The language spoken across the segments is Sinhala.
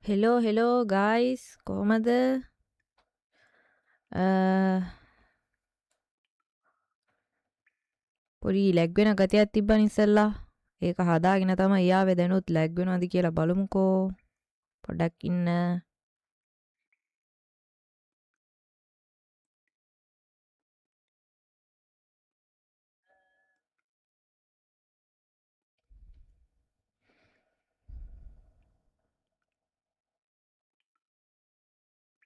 හෙලෝ ගයිස් කොහමද පොඩි ලැග්වෙන ගතියක් තිබ්බන ඉස්සල්ලා ඒක හදාගෙන තම යාවේ දැනුත් ලැග්වෙනවාද කියලා බලමුකෝ පොඩක් ඉන්න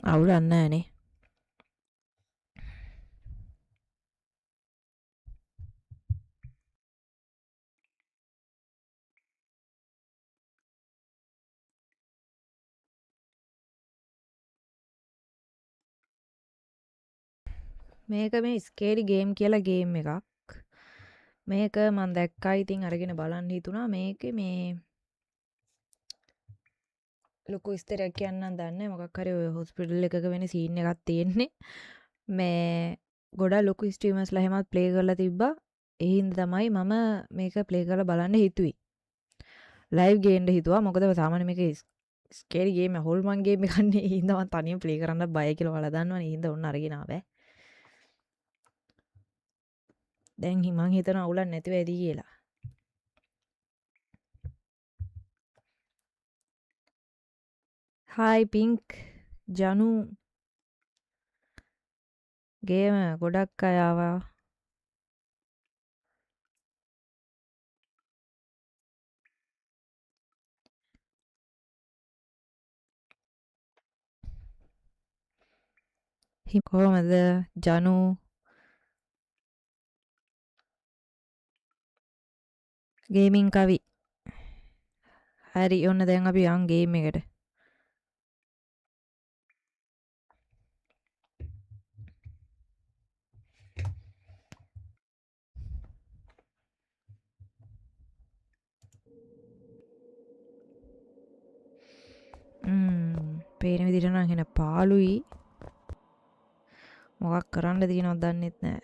අවුලක් නෑනේ මේක මේ ස්කේලි ගේම් කියලා ගේම් එකක් මේක මන් දැක්කා ඉතින් අරගෙන බලන්න හිතුණා මේක මේ ලොකු විස්තරයක් කියන්නම් දන්නේ මොකක් හරි ඔය හොස්පිටල් එකක වෙන සීන් එකක් තියෙන්නේ මේ ගොඩක් ලොකු ස්ට්‍රීමර්ස්ලා එහෙමත් ප්ලේ කරලා තිබ්බා ඒ හින්දා තමයි මම මේක ප්ලේ කරලා බලන්න හිතුවේ ලයිව් ගේන්න හිතුවා මොකද සාමාන්‍ය මේක ස්කේරි ගේම් හොල්මන් ගේම් එකක් නේ ඒ හින්දා මම තනියම ප්ලේ කරන්න බය කියලා ඔයාලා දන්නවනේ ඒ හින්දා ඔන්න අරගෙන ආවේ දැන් මං හිතනවා අවුලක් නැතිව ඇති කියලා හායි පින්ක් ජනු ගේම ගොඩක් අය ආවා කොහමද ජනු ගේමින් කවි හරි ඔන්න දැන් අපි යන් ගේම් එකට පේන විදිහට නම් එන පාළුයි මොකක් කරන්න තියෙනවද දන්නෙත් නෑ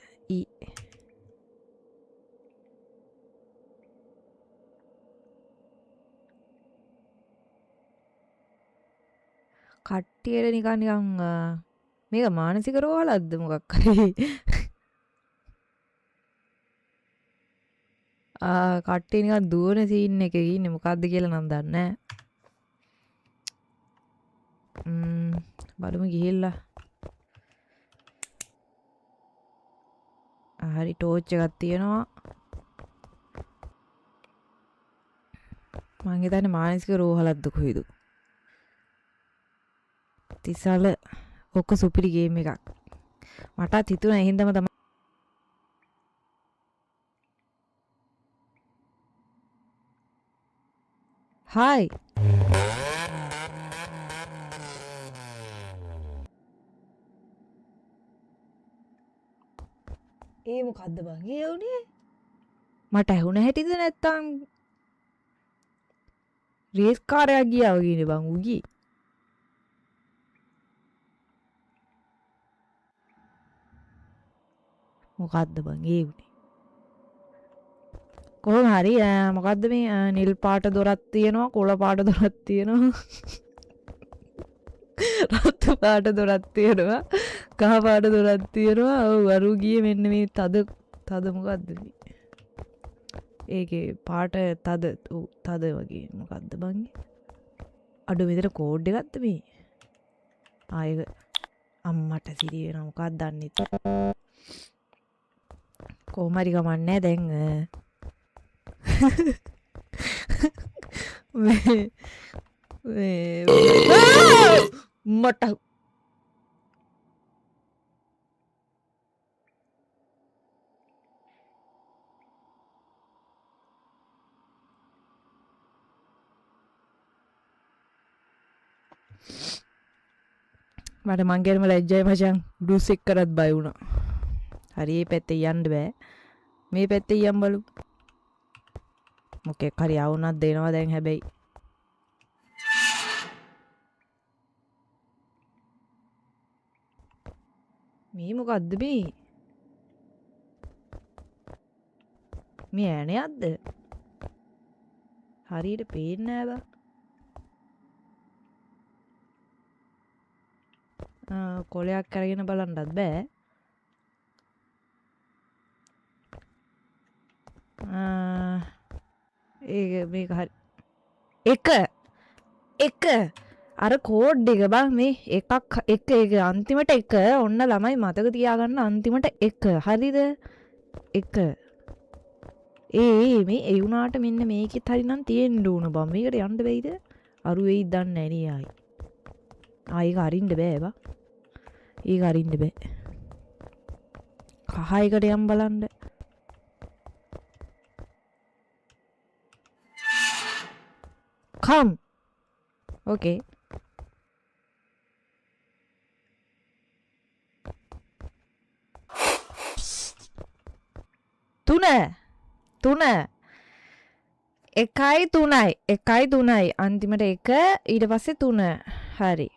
කට්ටියට නිකන් මේක මානසික රෝහලක්ද මොකක් හරි කට්ටිය නිකන් දුවන සීන් එකක ඉන්නේ මොකද්ද කියලා නම් දන්නේ නෑ බලමු ගිහිල්ලා හරි ටෝච් එකක් තියෙනවා මං හිතන්නේ මානසික රෝහලක්ද කොයිද තිසාල ඔක්ක සුපිරි ගේම් එකක් මටත් හිතුණා ඒ හින්දාම තමයි හායි ඒ මොකද්ද බං ඒ උනේ මට ඇහුණ හැටිද නැත්තම් රේස් කාරයක් ගියා වගේනේ බං ඌ ගියේ මොකද්ද බං ඒ උනේ කොහොම හරි මොකද්ද මේ නිල් පාට දොරක් තියෙනවා කොළ පාට දොරක් තියෙනවා රතු පාට දොරක් තියෙනවා කහ පාට දොරක් තියෙනවා ඔව් අරු ගියේ මෙන්න මේ තද මොකද්ද ඒකේ පාට තද වගේ මොකද්ද බං අඩු මෙතන කෝඩ් එකක්ද මේ ආයෙක අම්මට සිරි වෙනවා මොකක්ද දන්නේ කොහොම හරි කමන්නේ දැන් මට මට මංගේම ලැජ්ජයි මචං බ්ලූස් එක් කරත් බය වුණා හරි මේ පැත්තේ යන්න බෑ මේ පැත්තේ යම් බලු මොකෙක් හරි ආවුණක් දෙනවා දැන් හැබැයි මේ මොකද්ද මේ ඈනයක්ද හරියට පේන්නේ නෑ බා කොලයක් කරගෙන බලන්නත් බෑ. මේක හරි එක අර කෝඩ් එක බං මේ එක අන්තිමට එක ඔන්න ළමයි මතක තියාගන්න අන්තිමට එක හරිද එක මේ එවුනාට මෙන්න මේකෙත් හරිනම් තියෙන්න ඕන බං මේකට යන්න වෙයිද අරු වෙයිද දන්නේ නැහැ නේ ඒක අරින්න බෑ බා ඒක අරින්න බෑ කහ එකට යම් බලන්න come okay තුන 1 3 අන්තිමට 1 ඊට පස්සේ 3 හරි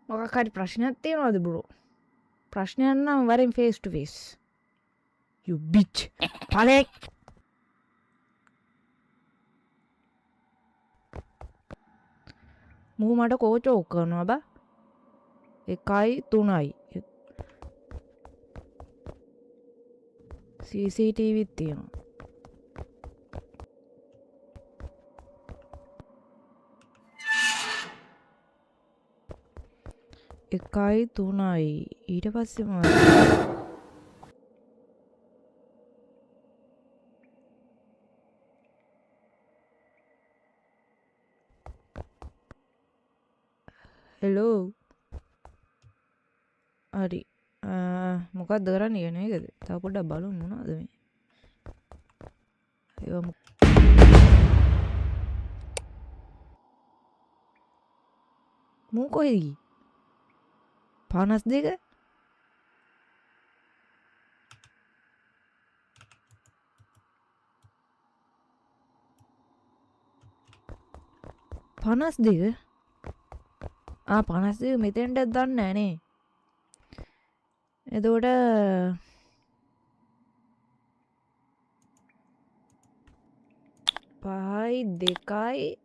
මොකක් හරි ප්‍රශ්නයක් තියෙනවද බ්‍රෝ ප්‍රශ්නයක් නම් වරෙන් face to face you bitch පලෙක් මූ මට කෝචෝක් කරනවා බා 1 3 CCTV තියෙනවා 1 3 ඊට පස්සේ මොනවද හෙලෝ හරි මොකක්ද කරන්නේ කියන එකද තව පොඩ්ඩක් බලමු මොනවද මේ ඒවා මූ කොහෙද ගියේ 52 52 52 මෙතෙන්ට දන්නේ නැහනේ එතකොට 5යි 2යි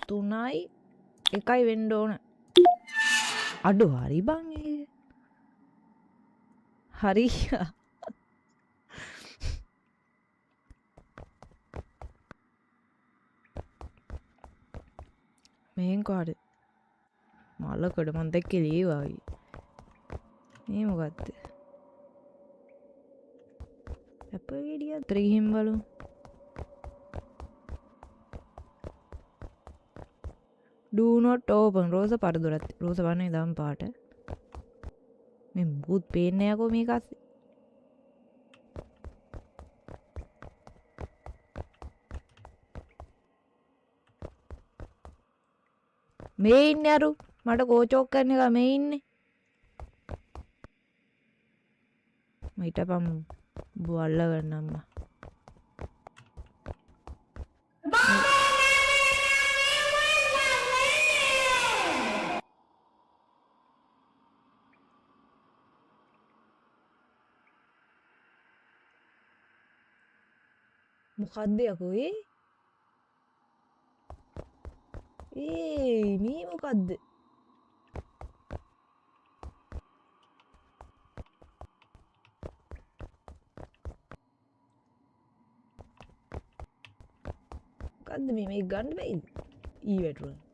3යි 1යි වෙන්න ඕන අඩු හරි බං ඒක හරි මේන් කාඩ මල්ලකඩ මන් දැක්කේ ලේවාගේ මේ මොකක්ද ඇපල් ගෙඩියක් ත්‍රිහිම් බලමු do not open රෝස පරදොරත් රෝස වන්නේ දම් පාට මේ මුකුත් පේන්නේ නැකෝ මේක අස්සේ මේ ඉන්නේ අරු මට කෝචෝක් කරන එක මේ ඉන්නේ මම හිටපම් බොල්ල ගන්නම්ම මොකද්ද යකෝ මේ මොකද්ද මොකද්ද මේ ගන්න බැයිද ඊ වැටුණා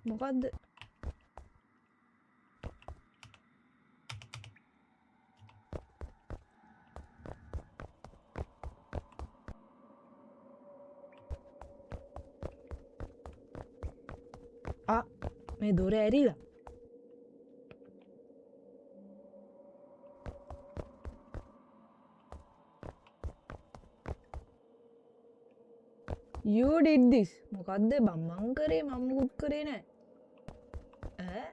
මොකද්ද මේ දොර ඇරිලා You did this. මොකද්ද බං මං කරේ මම මුකුත් කරේ නෑ. ඈ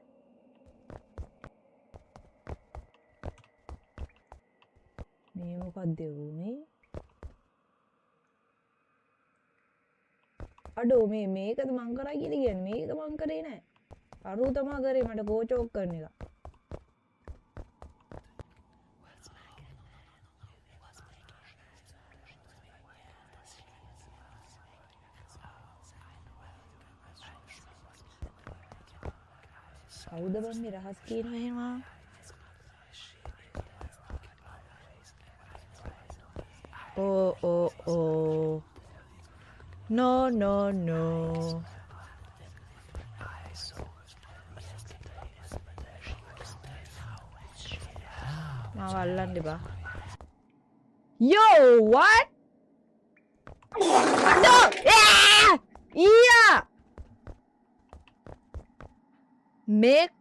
මේ මොකද්ද වුනේ? අඩෝ මේකද මං කරා කියලා කියන්නේ. මේක මං කරේ නෑ. අරු තමා කරේ මට කෝචෝක් කරන එක. කවුද බං මේ රහස් කියනවා එහෙම? Oh. No. මාව අල්ලන්න එපා. Yo, what? No! Yeah! Make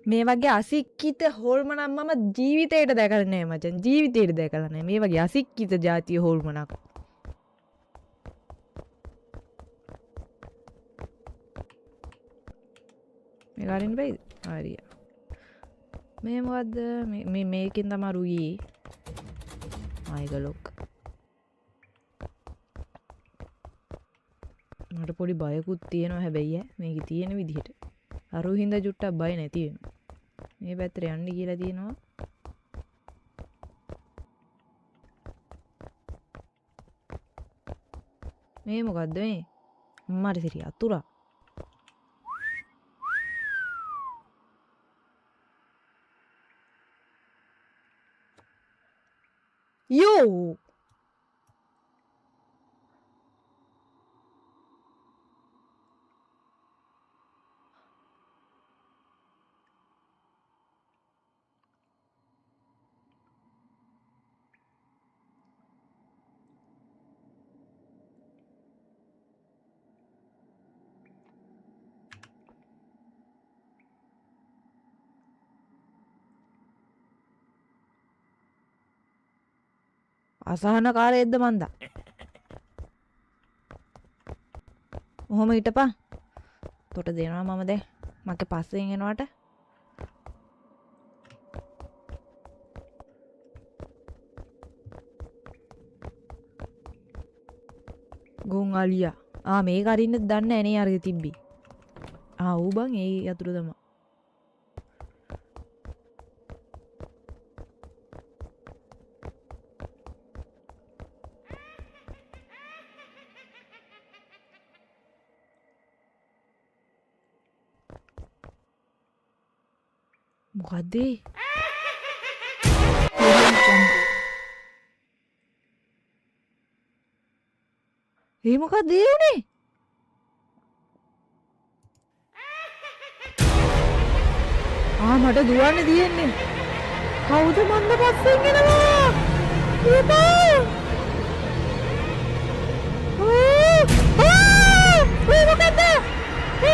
මේ වගේ අසික්කිත හොල්මනක් මම ජීවිතේට දැකලා නෑ මචං. ජීවිතේට දැකලා නෑ මේ වගේ අසික්කිත જાතිය හොල්මනක්. මේ ගාරින් බයිද? හරිය. මේ මොකද්ද? මේකෙන් තමයි රුයි. ආයික ලොක්. මට පොඩි බයකුත් තියෙනවා හැබැයි මේකේ තියෙන විදිහට. අරු හින්දා ජුට්ටක් බය නැති වෙනවා. මේ පැත්තට යන්න කියලා තියෙනවා. මේ මොකද්ද මේ? මට සිරිය අතුරා. යෝ අසහන කාලයේද්ද මන්දා. ඔහොම හිටපන්. තොට දෙනවා මම දැන්. මගේ පස්සෙන් එනවට. ගොන් අලියා. මේක අරින්න දන්නේ නැහැ නේ අරගෙන තිබ්බි. ඌ බං ඒ යතුරු තමයි. මොකද්ද? මොකක්ද ඒ උනේ? මට දුවන්න තියෙන්නේ. කවුද මන්ද පස්සෙන් එනවා? ඊපා!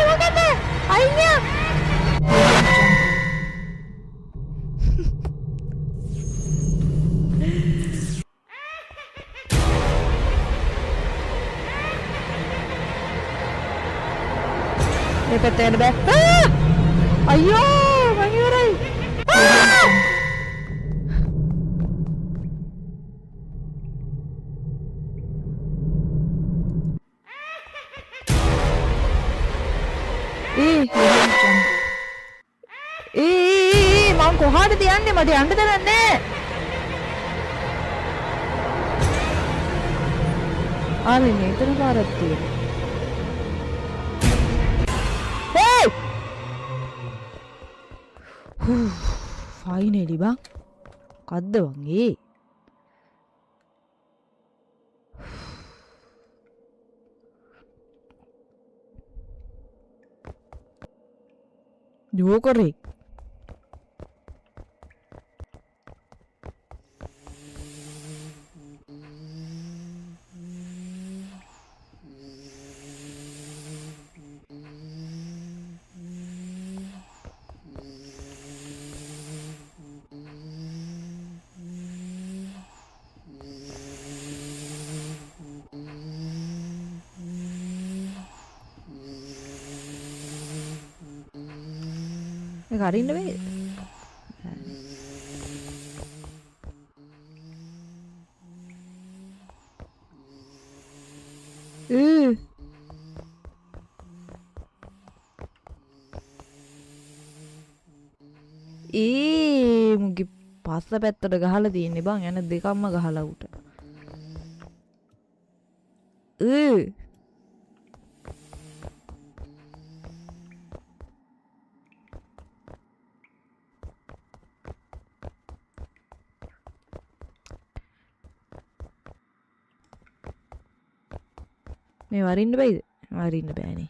මොකද්ද? අයියා! මේ පැත්තට යන්න බෑ. අයියෝ මං ඉවරයි. මං කොහාටද යන්නේ? මට යන්න දෙයක් නැහැ. ආවේ මෙතන පාරක් තියෙනවා. ෆයිනලි බං. කද්ද බං ඒ? ජෝකරේ. මේක අරින්න වෙයි. මුගේ පස්ස පැත්තට ගහලා තියෙන්නේ බං යන දෙකක්ම ගහලා උට. මේ වරින්න බෑද? වරින්න බෑනේ.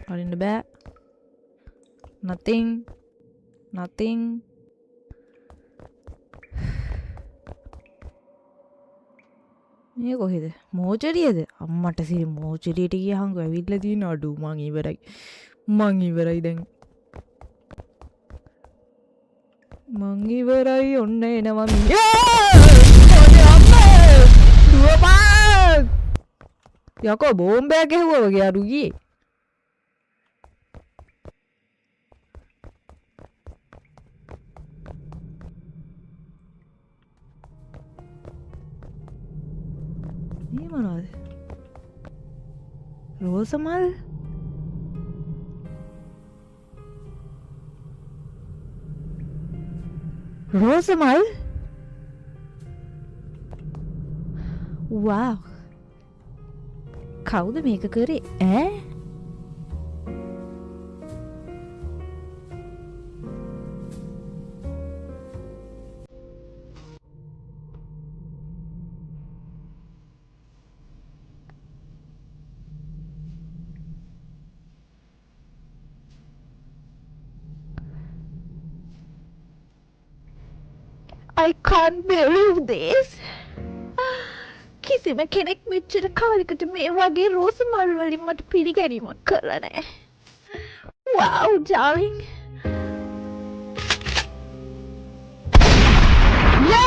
වරින්න බෑ. Nothing. මේ කොහෙද? මෝචරියද? අම්මට සිරි මෝචරියට ගියහං ඇවිල්ලා තියෙන අඩු මං ඉවරයි දැන්. මං ඉවරයි ඔන්න එනවා ඔනේ අම්මා දුවපන් යකෝ බෝම්බයක් ගැහුවා වගේ අරු ගියේ. මේ මොනවද? රෝසමල් wow කවුද මේක කරේ ඈ? I can't believe this. කිසිම කෙනෙක් මෙච්චර කාලෙකට මේ වගේ රෝස මල් වලින් මට පිළිගැනීමක් කරලා නැහැ. Wow, darling. No!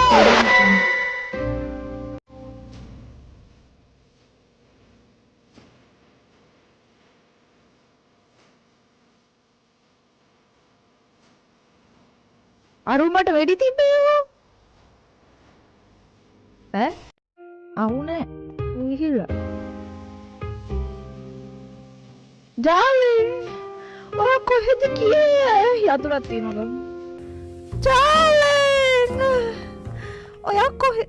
අරුමට වෙඩි තිබ්බේ ඈ අවුනේ විහිලා darling ඔය කොහෙද ගියේ යතුරක් තියනවා darling ඔය කොහෙ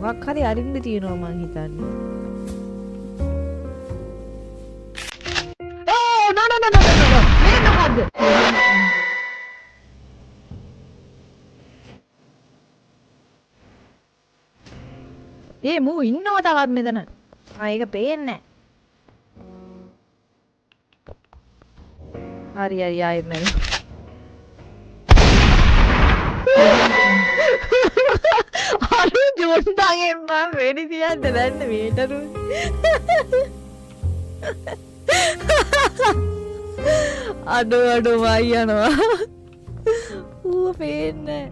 මොකක් හරි අරින්න තියෙනවා මං හිතන්නේ ඒ මූ ඉන්නව තවත් මෙතන. ඒක පේන්නේ නැහැ. හරි ආයෙත් නෑ. අර ජොන්ඩගෙන් මම වෙඩි තියන්න දැන්න මේටරු. අඩෝ වයි යනවා. ඌ පේන්නේ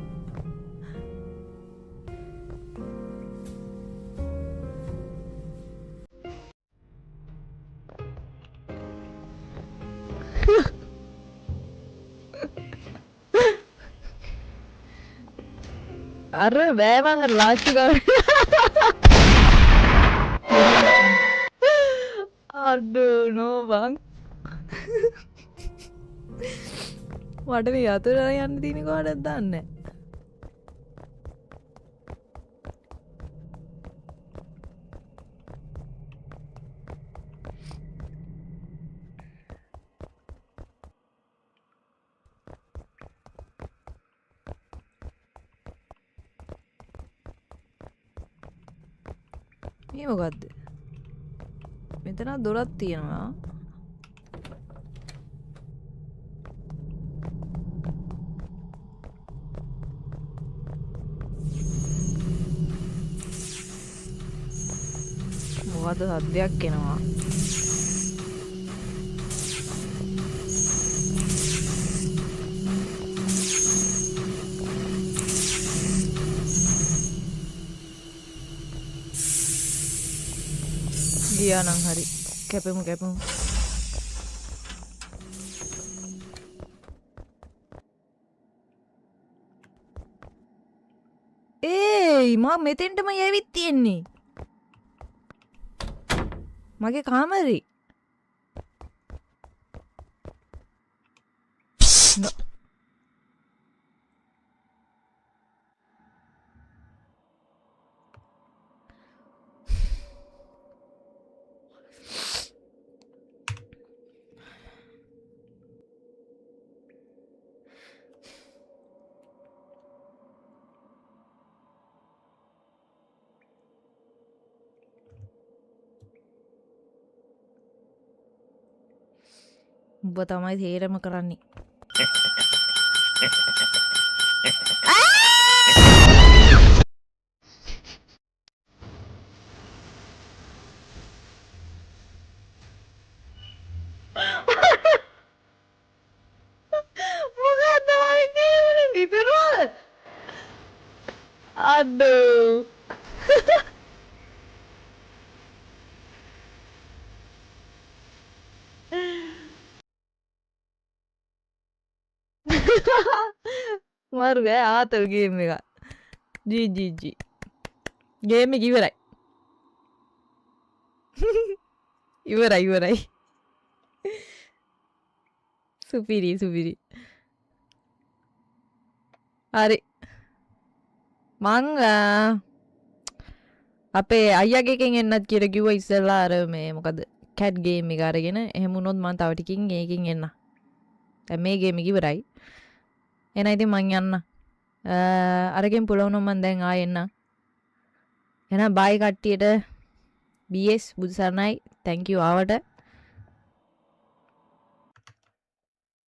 අර බෑමන් අර ලාස්ට් ගාන අඩෝ නෝ බං මට මේ යතුර යන්න තියෙන කොහොමද දන්නේ මේ මොකද්ද මෙතන දොරක් තියෙනවා මොකද සද්දයක් එනවා ගියා නම් හරි. කැපෙමු. ඒයි මම මෙතෙන්ටම යවිත් තියෙන්නේ. මගේ කාමරේ. උඹ තමයි තේරම කරන්නේ. මොකක්ද වෙන්නේ විපරුවද? අඩෝ. මරු බෑ ආතල් ගේම් එක. ජී. ගේම් එක ඉවරයි. ඉවරයි. සුපිරි. හරි. මං අපේ අයියාගෙන් එන්නත් කියලා කිව්වා ඉස්සෙල්ලා අර මේ මොකද කැට් ගේම් එක අරගෙන එහෙම වුණොත් මං තව ටිකකින් ඒකෙන් එන්න. දැන් මේ ගේම් එක ඉවරයි. එහෙනම් ඉතින් මං යන්න. අරගෙන පුළුවන් නම් මං දැන් ආයෙ එන්න. එහෙනම් බයි කට්ටියට BS බුදුසරණයි. thank you ආවට.